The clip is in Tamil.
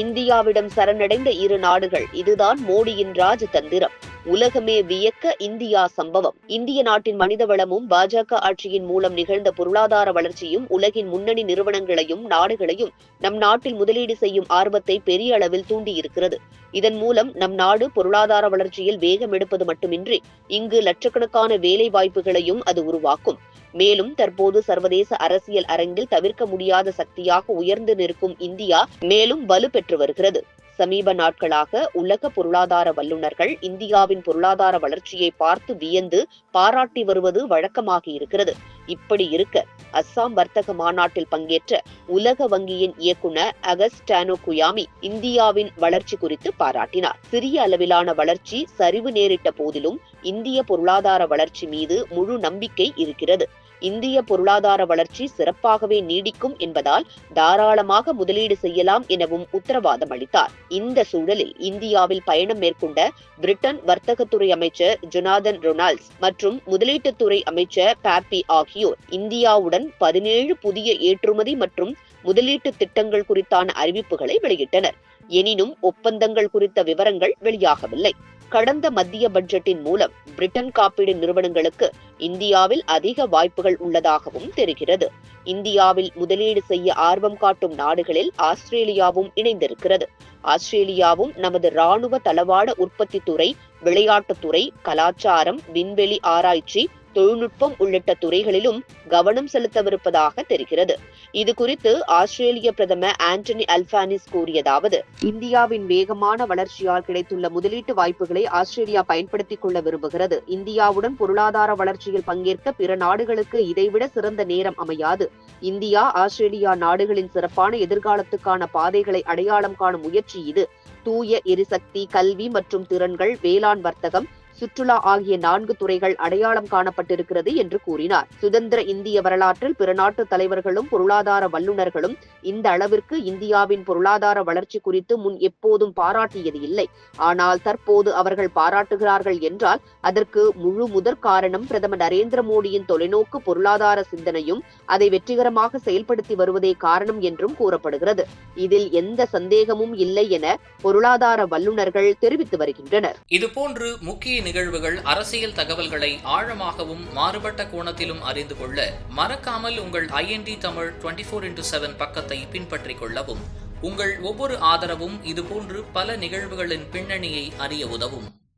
இந்தியாவிடம் சரணடைந்த இரு நாடுகள். இதுதான் மோடியின் ராஜதந்திரம். உலகமே வியக்க இந்தியா சம்பவம். இந்திய நாட்டின் மனித வளமும் பாஜக ஆட்சியின் மூலம் நிகழ்ந்த பொருளாதார வளர்ச்சியும் உலகின் முன்னணி நிறுவனங்களையும் நாடுகளையும் நம் நாட்டில் முதலீடு செய்யும் ஆர்வத்தை பெரிய அளவில் தூண்டியிருக்கிறது. இதன் மூலம் நம் நாடு பொருளாதார வளர்ச்சியில் வேகம் எடுப்பது மட்டுமின்றி இங்கு லட்சக்கணக்கான வேலை வாய்ப்புகளையும் அது உருவாக்கும். மேலும் தற்போது சர்வதேச அரசியல் அரங்கில் தவிர்க்க முடியாத சக்தியாக உயர்ந்து நிற்கும் இந்தியா மேலும் வலுப்பெற்று வருகிறது. சமீப நாட்களாக உலக பொருளாதார வல்லுநர்கள் இந்தியாவின் பொருளாதார வளர்ச்சியை பார்த்து வியந்து பாராட்டி வருவது வழக்கமாகி இருக்கிறது. இப்படி இருக்க அஸ்ஸாம் வர்த்தக மாநாட்டில் பங்கேற்ற உலக வங்கியின் இயக்குனர் அகஸ்டானோ குயாமி இந்தியாவின் வளர்ச்சி குறித்து பாராட்டினார். சிறிய அளவிலான வளர்ச்சி சரிவு நேரிட்ட போதிலும் இந்திய பொருளாதார வளர்ச்சி மீது முழு நம்பிக்கை இருக்கிறது. இந்திய பொருளாதார வளர்ச்சி சிறப்பாகவே நீடிக்கும் என்பதால் தாராளமாக முதலீடு செய்யலாம் எனவும் உத்தரவாதம் அளித்தார். இந்த சூழலில் இந்தியாவில் பயணம் மேற்கொண்ட பிரிட்டன் வர்த்தகத்துறை அமைச்சர் ஜொனாதன் ரொனால்ட்ஸ் மற்றும் முதலீட்டுத்துறை அமைச்சர் பாப்பி ஆகியோர் இந்தியாவுடன் 17 புதிய ஏற்றுமதி மற்றும் முதலீட்டு திட்டங்கள் குறித்தான அறிவிப்புகளை வெளியிட்டனர். எனினும் ஒப்பந்தங்கள் குறித்த விவரங்கள் வெளியாகவில்லை. கடந்த மத்திய பட்ஜெட்டின் மூலம் பிரிட்டன் காப்பீடு நிறுவனங்களுக்கு இந்தியாவில் அதிக வாய்ப்புகள் உள்ளதாகவும் தெரிகிறது. இந்தியாவில் முதலீடு செய்ய ஆர்வம் காட்டும் நாடுகளில் ஆஸ்திரேலியாவும் இணைந்திருக்கிறது. ஆஸ்திரேலியாவும் நமது ராணுவ தளவாட உற்பத்தி துறை, விளையாட்டுத்துறை, கலாச்சாரம், விண்வெளி ஆராய்ச்சி, தொழில்நுட்பம் உள்ளிட்ட துறைகளிலும் கவனம் செலுத்தவிருப்பதாக தெரிகிறது. இது குறித்து ஆஸ்திரேலிய பிரதமர் ஆண்டனி அல்பானிஸ் கூறியதாவது: இந்தியாவின் வேகமான வளர்ச்சியால் கிடைத்துள்ள முதலீட்டு வாய்ப்புகளை ஆஸ்திரேலியா பயன்படுத்திக் கொள்ள விரும்புகிறது. இந்தியாவுடன் பொருளாதார வளர்ச்சியில் பங்கேற்க பிற நாடுகளுக்கு இதைவிட சிறந்த நேரம் அமையாது. இந்தியா, ஆஸ்திரேலியா நாடுகளின் சிறப்பான எதிர்காலத்துக்கான பாதைகளை அடையாளம் காணும் முயற்சி இது. தூய எரிசக்தி, கல்வி மற்றும் திறன்கள், வேளாண், வர்த்தகம், சுற்றுலா ஆகிய 4 துறைகள் அடையாளம் காணப்பட்டிருக்கிறது என்று கூறினார். சுதந்திர இந்திய வரலாற்றில் பிற நாட்டு தலைவர்களும் பொருளாதார வல்லுநர்களும் இந்த அளவிற்கு இந்தியாவின் பொருளாதார வளர்ச்சி குறித்து முன் எப்போதும் பாராட்டியது இல்லை. ஆனால் தற்போது அவர்கள் பாராட்டுகிறார்கள் என்றால் அதற்கு முழு முதற் காரணம் பிரதமர் நரேந்திர மோடியின் தொலைநோக்கு பொருளாதார சிந்தனையும் அதை வெற்றிகரமாக செயல்படுத்தி வருவதே காரணம் என்றும் கூறப்படுகிறது. இதில் எந்த சந்தேகமும் இல்லை என பொருளாதார வல்லுநர்கள் தெரிவித்து வருகின்றனர். இதுபோன்று முக்கிய நிகழ்வுகள், அரசியல் தகவல்களை ஆழமாகவும் மாறுபட்ட கோணத்திலும் அறிந்து கொள்ள மறக்காமல் உங்கள் IND தமிழ் 24x7 பக்கத்தை பின்பற்றிக் கொள்ளவும். உங்கள் ஒவ்வொரு ஆதரவும் இதுபோன்று பல நிகழ்வுகளின் பின்னணியை அறிய உதவும்.